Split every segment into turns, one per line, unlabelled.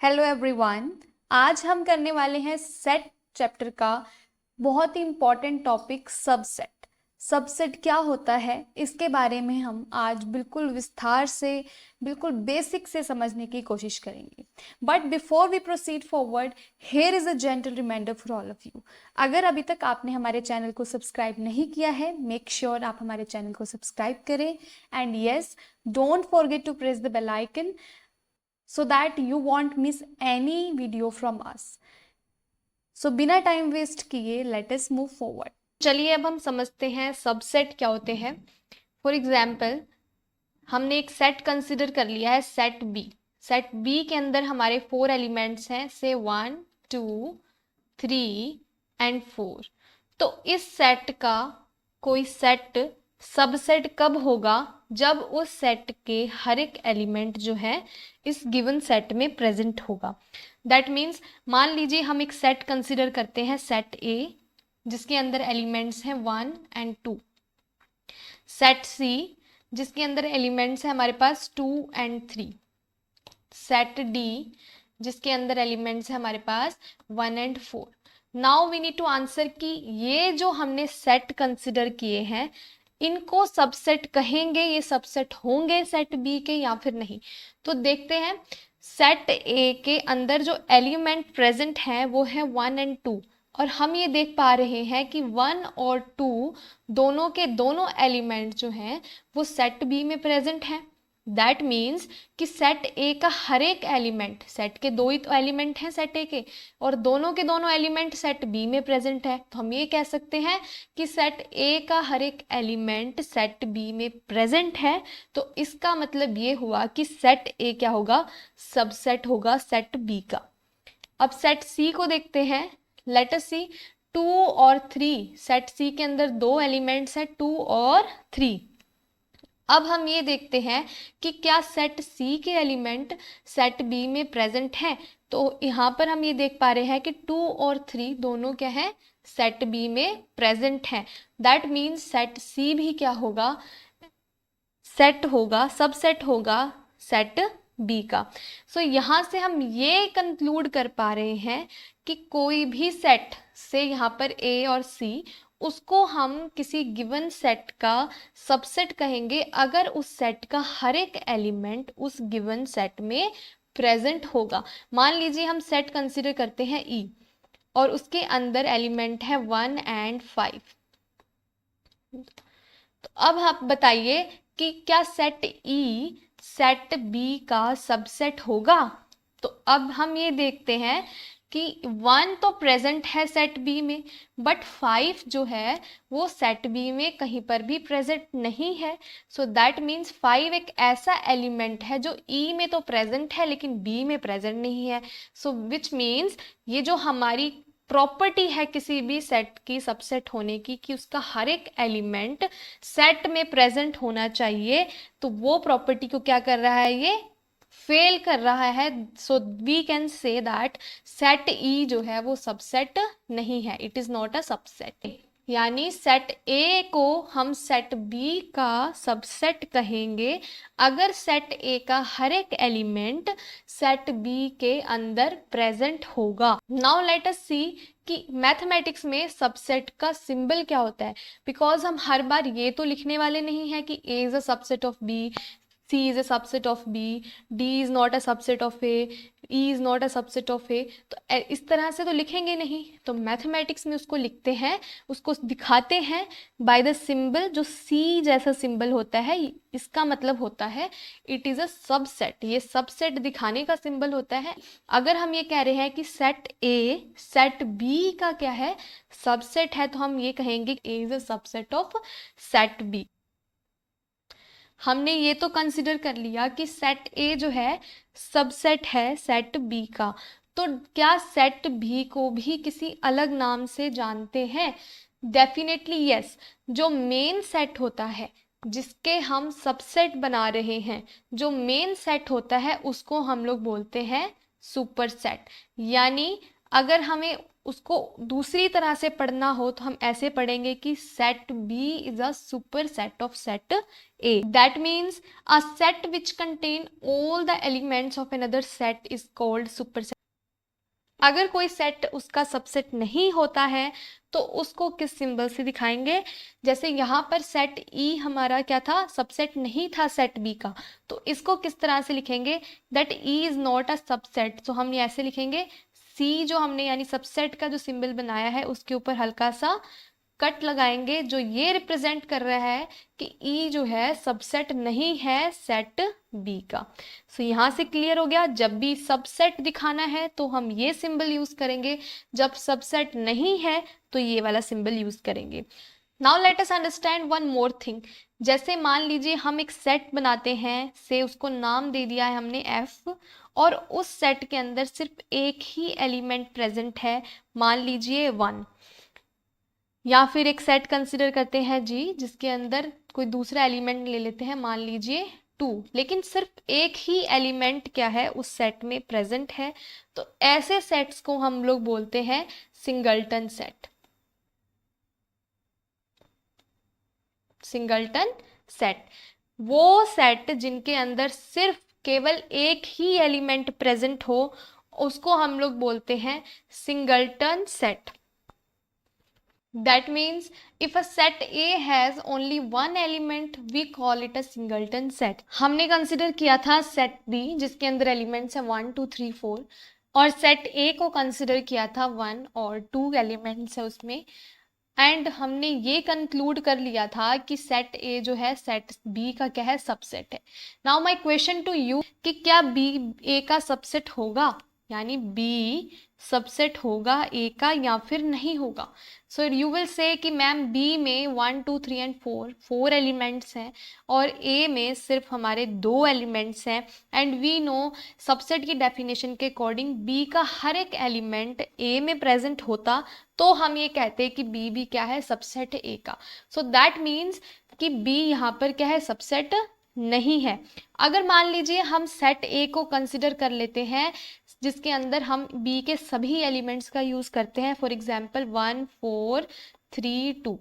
Hello everyone. आज हम करने वाले हैं सेट चैप्टर का बहुत ही इम्पॉर्टेंट टॉपिक सबसेट। सबसेट क्या होता है इसके बारे में हम आज बिल्कुल विस्तार से, बिल्कुल बेसिक से समझने की कोशिश करेंगे। But before we proceed forward, here is a gentle reminder for all of you. अगर अभी तक आपने हमारे चैनल को सब्सक्राइब नहीं किया है, मेक श्योर आप हमारे चैनल को सब्सक्राइब करें। And yes, don't forget to press the bell icon so that you won't miss any video from us. So बिना टाइम वेस्ट किए लेट अस मूव फॉरवर्ड। चलिए अब हम समझते हैं सबसेट क्या होते हैं। फॉर एग्जाम्पल, हमने एक सेट कंसिडर कर लिया है, सेट बी। सेट बी के अंदर हमारे 4 एलिमेंट्स हैं, से 1 2 3 एंड 4। तो इस सेट का कोई सेट सबसेट कब होगा? जब उस सेट के हर एक एलिमेंट जो है इस गिवन सेट में प्रेजेंट होगा। दैट मीन्स, मान लीजिए हम एक सेट कंसिडर करते हैं, सेट ए, जिसके अंदर एलिमेंट्स हैं 1 एंड 2। सेट सी, जिसके अंदर एलिमेंट्स हैं हमारे पास 2 एंड 3। सेट डी, जिसके अंदर एलिमेंट्स हैं हमारे पास 1 and 4। Now we need to answer कि ये जो हमने सेट कंसिडर किए हैं, इनको सबसेट कहेंगे, ये सबसेट होंगे सेट बी के या फिर नहीं। तो देखते हैं, सेट ए के अंदर जो एलिमेंट प्रेजेंट हैं वो है 1 एंड 2, और हम ये देख पा रहे हैं कि 1 और 2 दोनों के दोनों एलिमेंट जो हैं वो सेट बी में प्रेजेंट हैं। दैट मीन्स कि सेट ए का हर एक एलिमेंट, सेट के 2 ही तो एलिमेंट हैं सेट ए के, और दोनों के दोनों एलिमेंट सेट बी में प्रेजेंट है। तो हम ये कह सकते हैं कि सेट ए का हर एक एलिमेंट सेट बी में प्रेजेंट है। तो इसका मतलब ये हुआ कि सेट ए क्या होगा? सबसेट होगा सेट बी का। अब सेट सी को देखते हैं। लेट अस सी 2 और 3। सेट सी के अंदर 2 एलिमेंट्स हैं, 2 और 3। अब हम ये देखते हैं कि क्या सेट सी के एलिमेंट सेट बी में प्रेजेंट हैं। तो यहाँ पर हम ये देख पा रहे हैं कि 2 और 3 दोनों क्या है? सेट बी में प्रेजेंट हैं। दैट मीन्स सेट सी भी क्या होगा? सेट होगा, सबसेट होगा सेट बी का। सो यहाँ से हम ये कंक्लूड कर पा रहे हैं कि कोई भी सेट से यहाँ पर ए और सी, उसको हम किसी गिवन सेट का सबसेट कहेंगे अगर उस सेट का हर एक एलिमेंट उस गिवन सेट में प्रेजेंट होगा। मान लीजिए हम सेट कंसिडर करते हैं ई, और उसके अंदर एलिमेंट है 1 एंड 5। तो अब आप बताइए कि क्या सेट ई सेट बी का सबसेट होगा? तो अब हम ये देखते हैं कि 1 तो प्रेजेंट है सेट बी में, बट 5 जो है वो सेट बी में कहीं पर भी प्रेजेंट नहीं है। सो दैट मीन्स 5 एक ऐसा एलिमेंट है जो ई में तो प्रेजेंट है लेकिन बी में प्रेजेंट नहीं है। सो विच मीन्स ये जो हमारी प्रॉपर्टी है किसी भी सेट की सबसेट होने की, कि उसका हर एक एलिमेंट सेट में प्रेजेंट होना चाहिए, तो वो प्रॉपर्टी को क्या कर रहा है? ये फेल कर रहा है। So we can say that set E जो है वो सबसेट नहीं है, it is not a subset. यानी सेट ए को हम सेट बी का सबसेट कहेंगे अगर सेट ए का हर एक एलिमेंट सेट बी के अंदर प्रेजेंट होगा। नाउ लेट अस सी कि मैथमेटिक्स में सबसेट का सिंबल क्या होता है। बिकॉज हम हर बार ये तो लिखने वाले नहीं है कि A is a subset of B, C is a subset of B, D is not a subset of A, E is not a subset of A। तो इस तरह से तो लिखेंगे नहीं। तो मैथमेटिक्स में उसको लिखते हैं, उसको दिखाते हैं बाय द सिंबल। जो C जैसा सिंबल होता है, इसका मतलब होता है इट इज़ अ सबसेट। ये सबसेट दिखाने का सिंबल होता है। अगर हम ये कह रहे हैं कि सेट A सेट B का क्या है? सबसेट है, तो हम ये कहेंगे A is a subset of set B। हमने ये तो कंसिडर कर लिया कि सेट ए जो है सबसेट है सेट बी का। तो क्या सेट बी को भी किसी अलग नाम से जानते हैं? Definitely yes. जो मेन सेट होता है जिसके हम सबसेट बना रहे हैं, जो मेन सेट होता है उसको हम लोग बोलते हैं सुपर सेट। यानी अगर हमें उसको दूसरी तरह से पढ़ना हो तो हम ऐसे पढ़ेंगे कि set B is a superset of set A. That means a set which contain all the elements of another set is called superset. अगर कोई सेट उसका सबसेट नहीं होता है तो उसको किस सिंबल से दिखाएंगे? जैसे यहाँ पर सेट ई हमारा क्या था, सबसेट नहीं था सेट बी का, तो इसको किस तरह से लिखेंगे? That E is not a subset. तो हम ये ऐसे लिखेंगे, सी जो हमने यानी सबसेट का जो सिंबल बनाया है उसके ऊपर हल्का सा कट लगाएंगे, जो ये रिप्रेजेंट कर रहा है कि ई जो है सबसेट नहीं है सेट बी का। सो यहाँ से क्लियर हो गया, जब भी सबसेट दिखाना है तो हम ये सिंबल यूज करेंगे, जब सबसेट नहीं है तो ये वाला सिंबल यूज करेंगे। Now let us understand one more thing. जैसे मान लीजिए हम एक सेट बनाते हैं, से उसको नाम दे दिया है हमने एफ, और उस सेट के अंदर सिर्फ एक ही एलिमेंट प्रेजेंट है, मान लीजिए 1। या फिर एक सेट कंसिडर करते हैं जी जिसके अंदर कोई दूसरा एलिमेंट ले लेते हैं, मान लीजिए 2, लेकिन सिर्फ एक ही एलिमेंट क्या है उस सेट में प्रेजेंट है, तो ऐसे सेट्स को हम लोग बोलते हैं सिंगलटन सेट। सिंगलटन सेट वो सेट जिनके अंदर सिर्फ केवल एक ही एलिमेंट प्रेजेंट हो, उसको हम लोग बोलते हैं singleton set. That means if a set A has only one element, we call it a singleton set. हमने कंसिडर किया था सेट B जिसके अंदर एलिमेंट्स है 1 2 3 4, और सेट A को कंसिडर किया था 1 और 2 एलिमेंट्स है उसमें, एंड हमने ये कंक्लूड कर लिया था कि सेट A जो है सेट B का क्या है, सबसेट है। Now my question to you कि क्या B A का सबसेट होगा, यानी B सबसेट होगा A का या फिर नहीं होगा? सो यू विल से कि मैम B में 1 2 3 एंड 4 एलिमेंट्स हैं और A में सिर्फ हमारे 2 एलिमेंट्स हैं, एंड वी नो सबसेट की डेफिनेशन के अकॉर्डिंग B का हर एक एलिमेंट A में प्रेजेंट होता तो हम ये कहते हैं कि B भी क्या है, सबसेट है A का। सो दैट मीन्स कि B यहाँ पर क्या है, सबसेट नहीं है। अगर मान लीजिए हम सेट A को कंसिडर कर लेते हैं जिसके अंदर हम B के सभी एलिमेंट्स का यूज करते हैं, फॉर एग्जाम्पल 1 4 3 2,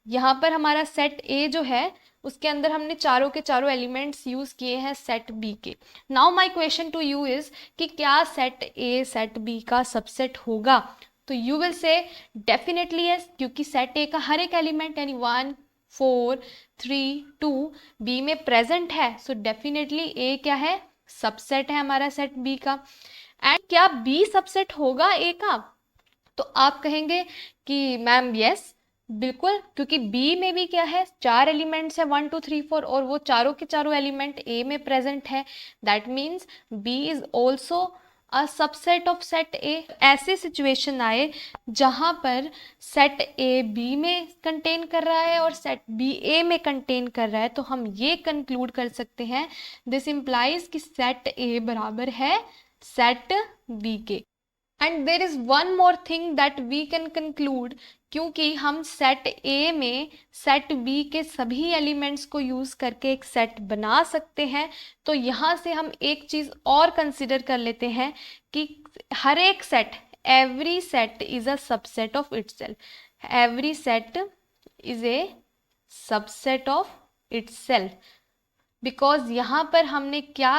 यहाँ पर हमारा सेट A जो है उसके अंदर हमने चारों के चारों एलिमेंट्स यूज किए हैं सेट B के। Now my question to you is कि क्या सेट A सेट B का सबसेट होगा? तो you will say definitely yes, क्योंकि सेट A का हर एक एलिमेंट यानी 1 4 3 2 B में प्रेजेंट है, सो डेफिनेटली A क्या है, सबसेट है हमारा सेट B का। एंड क्या B सबसेट होगा A का? तो आप कहेंगे कि मैम यस बिल्कुल, क्योंकि B में भी क्या है, 4 एलिमेंट्स है 1 2 3 4, और वो चारों के चारों एलिमेंट A में प्रेजेंट है। That means B is also a subset of set A। ऐसे सिचुएशन आए जहां पर सेट A B में कंटेन कर रहा है और सेट B A में कंटेन कर रहा है, तो हम ये कंक्लूड कर सकते हैं, दिस इंप्लाइज कि सेट A बराबर है सेट B के। And there is one more thing that we can conclude, क्योंकि हम सेट A में सेट B के सभी एलिमेंट्स को यूज करके एक सेट बना सकते हैं, तो यहाँ से हम एक चीज और कंसिडर कर लेते हैं कि हर एक set, every set is a subset of itself. Every set is a subset of itself, because यहाँ पर हमने क्या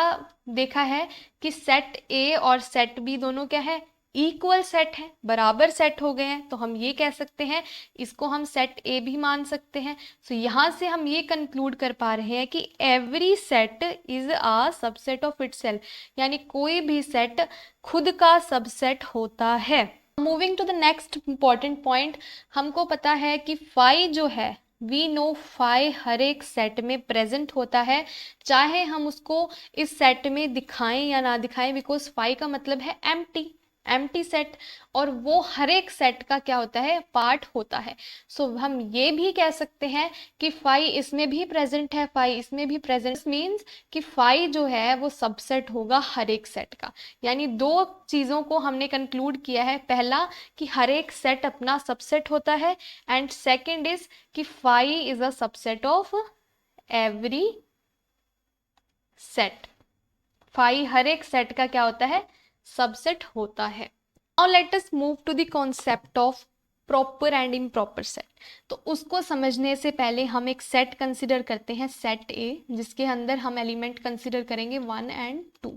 देखा है कि सेट A और सेट B दोनों क्या है, इक्वल सेट है, बराबर सेट हो गए हैं, तो हम ये कह सकते हैं इसको हम सेट A भी मान सकते हैं। सो यहाँ से हम ये कंक्लूड कर पा रहे हैं कि every set is a subset of itself, यानी कोई भी सेट खुद का सबसेट होता है। Moving to the next important point, हमको पता है कि फाई जो है, वी नो फाई हर एक सेट में प्रेजेंट होता है, चाहे हम उसको इस सेट में दिखाएं या ना दिखाएं, बिकॉज फाई का मतलब है एम्प्टी सेट, और वो हर एक सेट का क्या होता है, पार्ट होता है। सो हम ये भी कह सकते हैं कि फाई इसमें भी प्रेजेंट है, फाई इसमें भी प्रेजेंट, मीन्स कि फाई जो है वो सबसेट होगा हर एक सेट का। यानी दो चीज़ों को हमने कंक्लूड किया है, पहला कि हर एक सेट अपना सबसेट होता है, एंड सेकेंड इज कि phi is a subset of every set. Phi हर एक सेट का क्या होता है, सबसेट होता है। Now let us move to the concept of proper and improper set. तो उसको समझने से पहले हम एक सेट कंसिडर करते हैं, सेट ए, जिसके अंदर हम एलिमेंट कंसिडर करेंगे 1 एंड 2।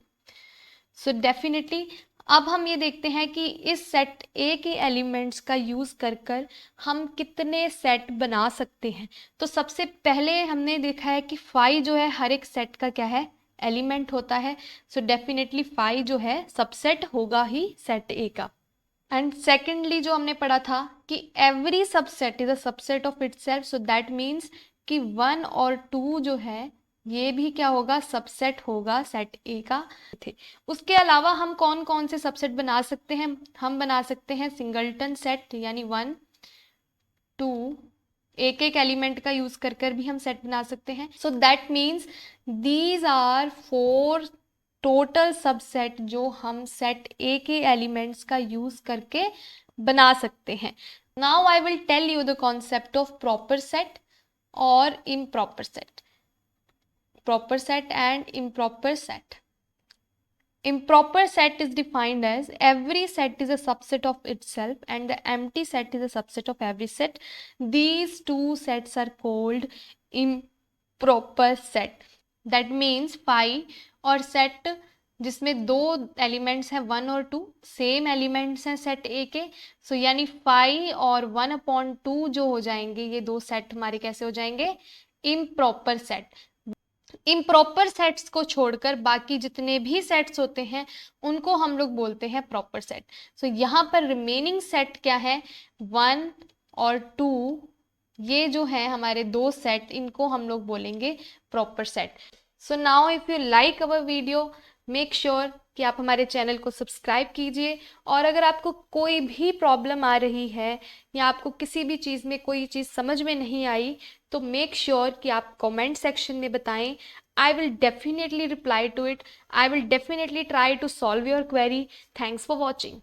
सो डेफिनेटली अब हम ये देखते हैं कि इस सेट ए के एलिमेंट्स का यूज़ कर कर हम कितने सेट बना सकते हैं। तो सबसे पहले हमने देखा है कि 5 जो है हर एक सेट का क्या है, एलिमेंट होता है। सो डेफिनेटली 5 जो है सबसेट होगा ही सेट ए का। एंड सेकेंडली जो हमने पढ़ा था कि every subset is a subset of itself, so that means कि 1 और 2 जो है ये भी क्या होगा, सबसेट होगा सेट ए का। थे उसके अलावा हम कौन कौन से सबसेट बना सकते हैं, हम बना सकते हैं सिंगलटन सेट, यानी 1 2 एक एक एलिमेंट का यूज कर कर भी हम सेट बना सकते हैं। So that means these are 4 total subset जो हम सेट ए के एलिमेंट्स का यूज करके बना सकते हैं। Now I will tell you the concept of proper set और improper set, proper set and improper set. Improper set is defined as every set is a subset of itself and the empty set is a subset of every set. These two sets are called improper set. That means phi और set जिसमें दो elements हैं 1 और 2, same elements हैं set ए के, सो यानी phi और 1/2 जो हो जाएंगे, ये दो सेट हमारे कैसे हो जाएंगे, इम्प्रॉपर सेट। इम्प्रॉपर सेट्स को छोड़कर बाकी जितने भी सेट्स होते हैं उनको हम लोग बोलते हैं प्रॉपर सेट। सो यहाँ पर रिमेनिंग सेट क्या है, 1 और 2, ये जो है हमारे दो सेट, इनको हम लोग बोलेंगे proper set. So now if you like our video, make sure कि आप हमारे चैनल को सब्सक्राइब कीजिए। और अगर आपको कोई भी प्रॉब्लम आ रही है या आपको किसी भी चीज़ में कोई चीज़ समझ में नहीं आई, तो मेक श्योर कि आप कमेंट सेक्शन में बताएं। I will definitely reply to it. I will definitely try to solve your query. Thanks for watching.